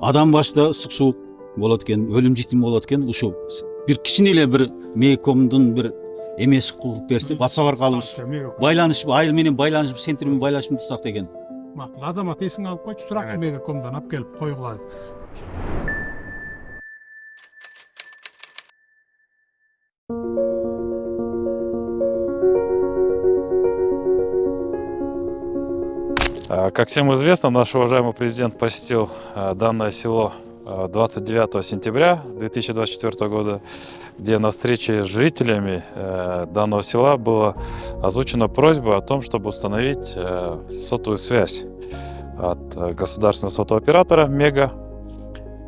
адам башта ысык суук болот экен, өлүм житим болот экен. Ушу бир кичине эле бир мейкомдун бир эмеси куруп берсе, басабар калыбыз байланыш, айыл менен байланыш, центр менен байланышын турсак деген. Макул, азамат эсиңе алып койчу, суракчы мегакомдон алып келип койгула. Как всем известно, наш уважаемый президент посетил данное село 29 сентября 2024 года, где на встрече с жителями данного села была озвучена просьба о том, чтобы установить сотовую связь от государственного сотового оператора «Мега».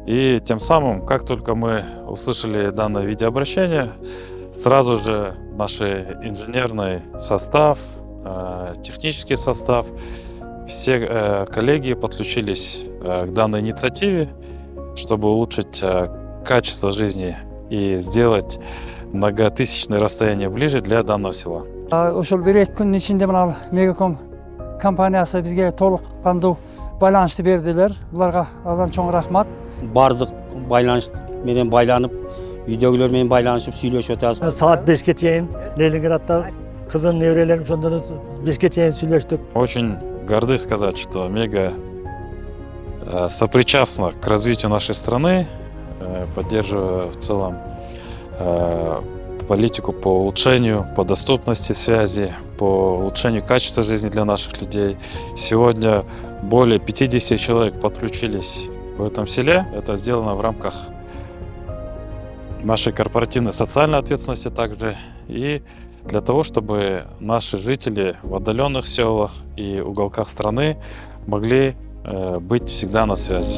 И тем самым, как только мы услышали данное видеообращение, сразу же наш инженерный состав, технический состав, все коллеги подключились к данной инициативе, чтобы улучшить качество жизни и сделать многотысячные расстояния ближе для данного села. Ошол 1-2 күнүн ичинде мына Мегаком компаниясы бизге толук кандуу байланышты бердилер. Буларга абдан чоң рахмат. Бардык байланыш менен байланып, видеолор менен байланышып сүйлөшүп атабыз. Saat 5'e çeyin Leningad'da kızın nevrelerim sonunda 5'e çeyin söyleştik. Очень горды сказать, что Мега сопричастна к развитию нашей страны, поддерживая в целом политику по улучшению, по доступности связи, по улучшению качества жизни для наших людей. Сегодня более 50 человек подключились в этом селе. Это сделано в рамках нашей корпоративной социальной ответственности также. И для того, чтобы наши жители в отдаленных селах и уголках страны могли быть всегда на связи.